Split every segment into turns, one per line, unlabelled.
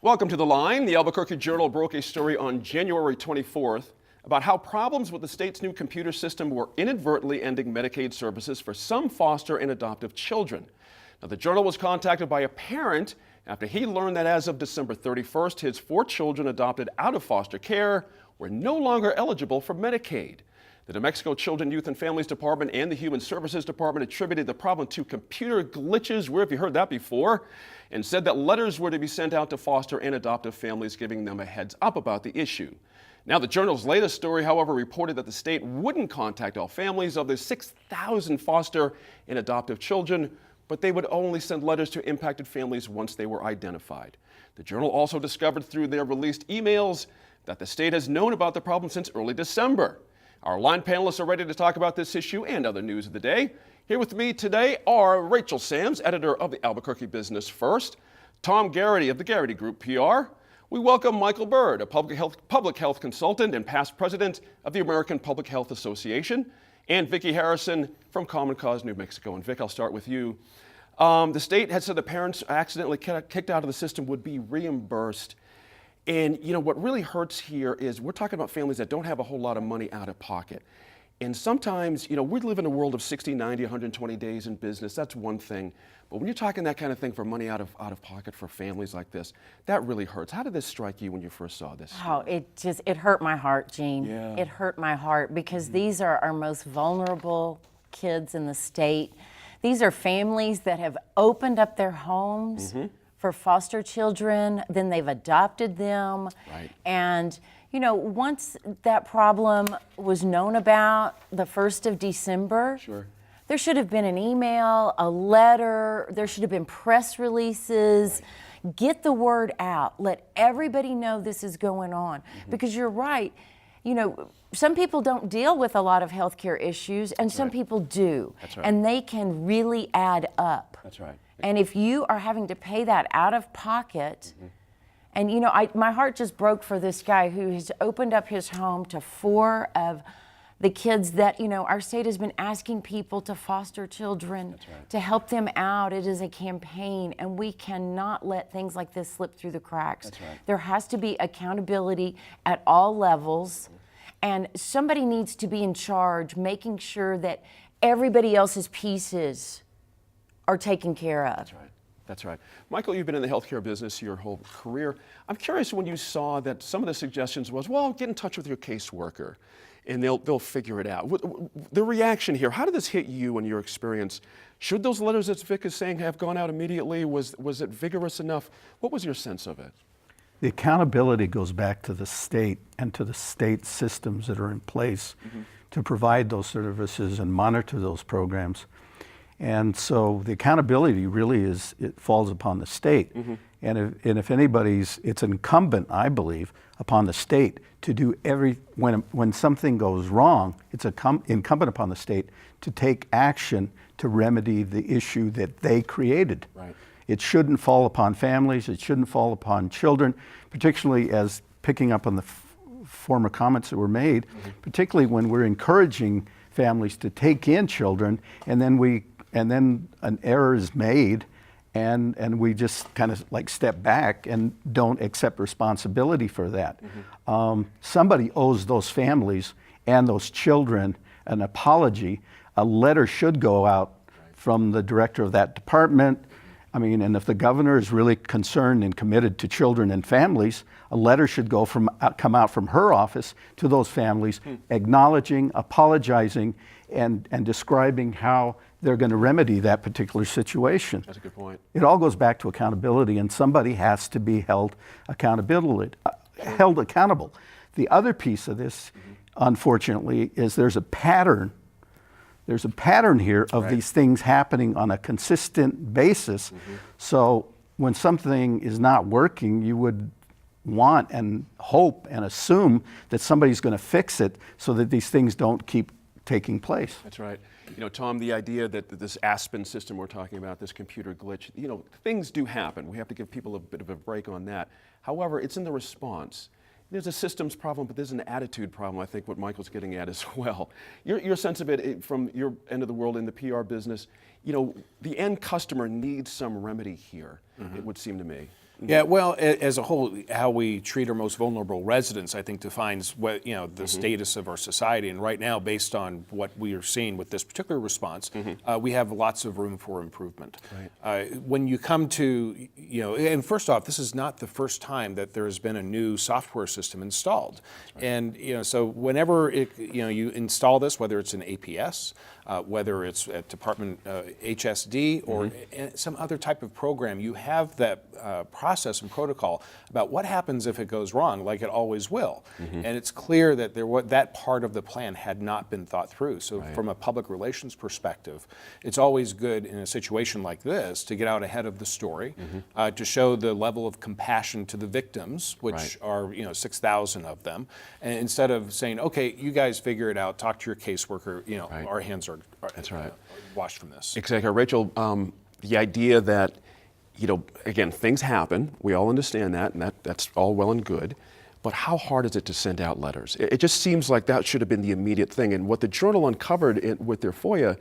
Welcome to The Line. The Albuquerque Journal broke a story on January 24th about how problems with the state's new computer system were inadvertently ending Medicaid services for some foster and adoptive children. Now, the Journal was contacted by a parent after he learned that as of December 31st, his 4 children adopted out of foster care were no longer eligible for Medicaid. The New Mexico Children, Youth and Families Department and the Human Services Department attributed the problem to computer glitches, where have you heard that before, and said that letters were to be sent out to foster and adoptive families giving them a heads up about the issue. Now, the Journal's latest story, however, reported that the state wouldn't contact all families of the 6,000 foster and adoptive children, but they would only send letters to impacted families once they were identified. The Journal also discovered through their released emails that the state has known about the problem since early December. Our line panelists are ready to talk about this issue and other news of the day. Here with me today are Rachel Sams, editor of the Albuquerque Business First, Tom Garrity of the Garrity Group PR. We welcome Michael Bird, a public health consultant and past president of the American Public Health Association, and Vicki Harrison from Common Cause New Mexico. And Vic, I'll start with you. The state had said the parents accidentally kicked out of the system would be reimbursed. And you know what really hurts here is we're talking about families that don't have a whole lot of money out of pocket. And sometimes, you know, we live in a world of 60, 90, 120 days in business. That's one thing. But when you're talking that kind of thing for money out of pocket for families like this, that really hurts. How did this strike you when you first saw this?
Oh, it hurt my heart, Gene.
Yeah.
It hurt my heart because these are our most vulnerable kids in the state. These are families that have opened up their homes for foster children, then they've adopted them.
Right.
And, you know, once that problem was known about the 1st of December,
Sure.
there should have been an email, a letter, there should have been press releases. Right. Get the word out. Let everybody know this is going on. Because you're right, you know, some people don't deal with a lot of healthcare issues, and some people do.
That's right.
And they can really add up.
That's right.
And if you are having to pay that out of pocket, and you know, my heart just broke for this guy who has opened up his home to 4 of the kids that, you know, our state has been asking people to foster children, to help them out. It is a campaign, and we cannot let things like this slip through the cracks. There has to be accountability at all levels, and somebody needs to be in charge, making sure that everybody else's pieces are taken care of.
That's right. That's right. Michael, you've been in the healthcare business your whole career. I'm curious when you saw that some of the suggestions was, well, get in touch with your caseworker and they'll figure it out. The reaction here, how did this hit you in your experience? Should those letters that Vic is saying have gone out immediately? Was it vigorous enough? What was your sense of it?
The accountability goes back to the state and to the state systems that are in place to provide those services and monitor those programs. And so the accountability really it falls upon the state. And if anybody's, it's incumbent, I believe, upon the state to do when something goes wrong, it's incumbent upon the state to take action to remedy the issue that they created.
Right.
It shouldn't fall upon families, it shouldn't fall upon children, particularly as picking up on the former comments that were made, particularly when we're encouraging families to take in children and then an error is made and we just kind of like step back and don't accept responsibility for that. Somebody owes those families and those children an apology. A letter should go out from the director of that department. I mean, and if the governor is really concerned and committed to children and families, a letter should come out from her office to those families, acknowledging, apologizing, and describing how they're going to remedy that particular situation.
That's a good point.
It all goes back to accountability, and somebody has to be held accountable. The other piece of this, unfortunately, is there's a pattern. There's a pattern here of these things happening on a consistent basis. So when something is not working, you would want and hope and assume that somebody's going to fix it so that these things don't keep taking place.
That's right. You know, Tom, the idea that this Aspen system we're talking about, this computer glitch, you know, things do happen. We have to give people a bit of a break on that. However, it's in the response. There's a systems problem, but there's an attitude problem, I think, what Michael's getting at as well. Your sense of it from your end of the world in the PR business, you know, the end customer needs some remedy here, it would seem to me.
Yeah, well, as a whole, how we treat our most vulnerable residents, I think, defines what the status of our society. And right now, based on what we are seeing with this particular response, we have lots of room for improvement. Right. When you come to, and first off, this is not the first time that there has been a new software system installed. Right. And so whenever you install this, whether it's an APS, whether it's at Department HSD or some other type of program, you have that process and protocol about what happens if it goes wrong, like it always will. And it's clear that that part of the plan had not been thought through. So from a public relations perspective, it's always good in a situation like this to get out ahead of the story, to show the level of compassion to the victims, which are 6,000 of them, and instead of saying, okay, you guys figure it out, talk to your caseworker, our hands are
That's right.
washed from this.
Exactly. Rachel, the idea that, again, things happen, we all understand that, and that's all well and good, but how hard is it to send out letters? It just seems like that should have been the immediate thing. And what the Journal uncovered with their FOIA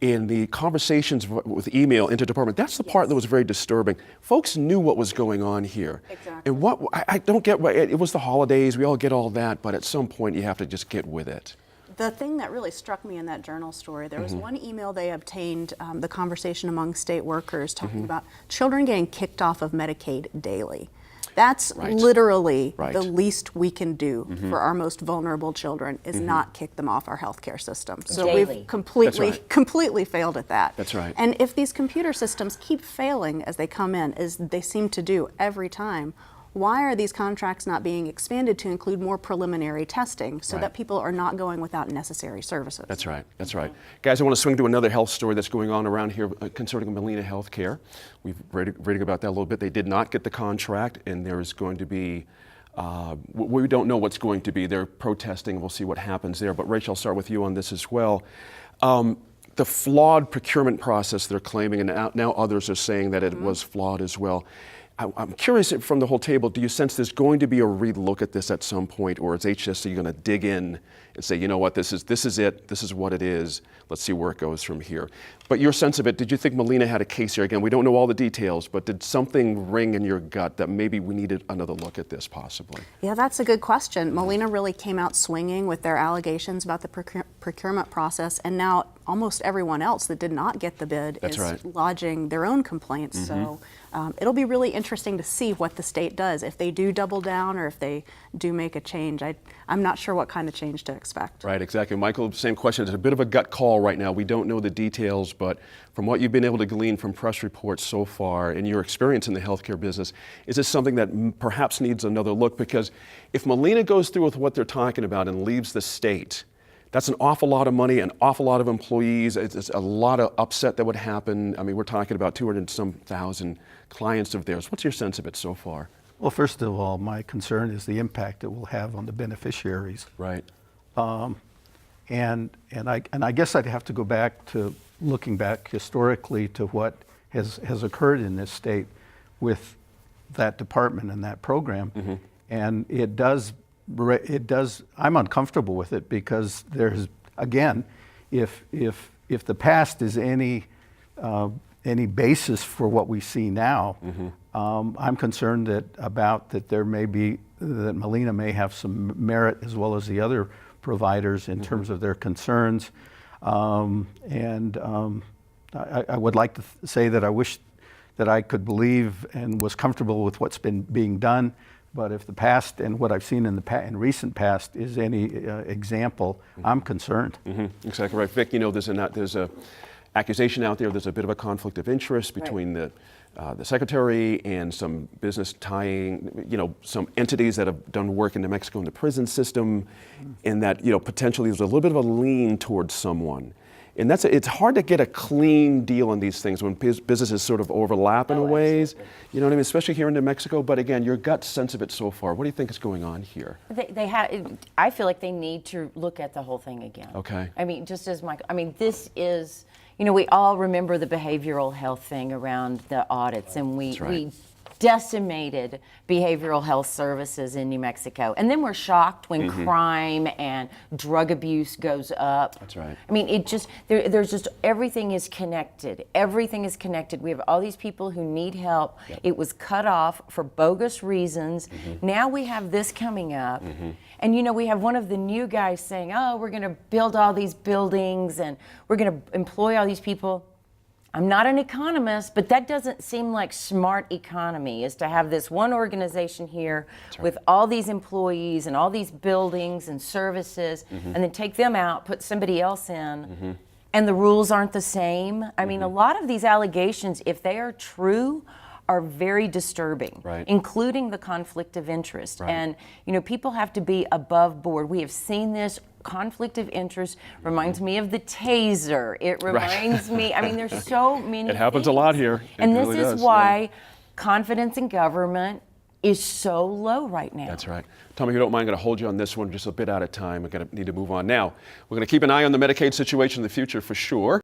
in the conversations with email interdepartment, that's the part that was very disturbing. Folks knew what was going on here.
Exactly.
And I don't get why, it was the holidays, we all get all that, but at some point you have to just get with it.
The thing that really struck me in that Journal story, there was one email they obtained, the conversation among state workers talking about children getting kicked off of Medicaid daily. That's literally the least we can do for our most vulnerable children is not kick them off our healthcare system. So we've completely failed at that.
That's right.
And if these computer systems keep failing as they come in, as they seem to do every time, why are these contracts not being expanded to include more preliminary testing so that people are not going without necessary services?
That's right. That's right. Guys, I want to swing to another health story that's going on around here concerning Molina Healthcare. We've reading about that a little bit. They did not get the contract, and there is going to be, we don't know what's going to be. They're protesting. We'll see what happens there. But Rachel, I'll start with you on this as well. The flawed procurement process they're claiming, and now others are saying that it was flawed as well. I'm curious from the whole table, do you sense there's going to be a relook at this at some point, or is HSC going to dig in and say, you know what, this is it, this is what it is, let's see where it goes from here? But your sense of it, did you think Molina had a case here? Again, we don't know all the details, but did something ring in your gut that maybe we needed another look at this possibly?
Yeah, that's a good question. Molina really came out swinging with their allegations about the procurement process, and now almost everyone else that did not get the bid is lodging their own complaints. So it'll be really interesting to see what the state does, if they do double down or if they do make a change. I'm not sure what kind of change to expect.
Right, exactly. Michael, same question. It's a bit of a gut call right now. We don't know the details, but from what you've been able to glean from press reports so far and your experience in the healthcare business, is this something that perhaps needs another look? Because if Molina goes through with what they're talking about and leaves the state, that's an awful lot of money, an awful lot of employees. It's a lot of upset that would happen. I mean, we're talking about 200-some thousand clients of theirs. What's your sense of it so far?
Well, first of all, my concern is the impact it will have on the beneficiaries.
Right.
And I guess I'd have to go back to looking back historically to what has occurred in this state with that department and that program. And it does, I'm uncomfortable with it because there's, again, if the past is any basis for what we see now, I'm concerned that there may be, that Molina may have some merit as well as the other providers in terms of their concerns. I would like to say that I wish that I could believe and was comfortable with what's been being done. But if the past and what I've seen in recent past is any example, I'm concerned.
Exactly right. Vic, there's a accusation out there, there's a bit of a conflict of interest between the secretary and some business tying, some entities that have done work in New Mexico in the prison system, and that, potentially there's a little bit of a lean towards someone. And it's hard to get a clean deal on these things when businesses sort of overlap in ways, you know what I mean, especially here in New Mexico. But again, your gut sense of it so far, what do you think is going on here?
I feel like they need to look at the whole thing again.
Okay.
I mean, just as Michael, this is, we all remember the behavioral health thing around the audits, and we decimated behavioral health services in New Mexico. And then we're shocked when crime and drug abuse goes up.
That's right.
I mean, it just, there's just, everything is connected. Everything is connected. We have all these people who need help. It was cut off for bogus reasons. Now we have this coming up. And you know, we have one of the new guys saying, oh, we're going to build all these buildings and we're going to employ all these people. I'm not an economist, but that doesn't seem like smart economy, is to have this one organization here with all these employees and all these buildings and services, and then take them out, put somebody else in, and the rules aren't the same. I mean, a lot of these allegations, if they are true, are very disturbing, including the conflict of interest. And, you know, people have to be above board. We have seen this. Conflict of interest reminds me of the taser. It reminds me, I mean, there's so many
It happens a
things.
lot here. It
And this
really
is
does,
why confidence in government is so low right now.
That's right. Tom, if you don't mind, I'm going to hold you on this one just a bit out of time. We're going to need to move on now. We're going to keep an eye on the Medicaid situation in the future for sure.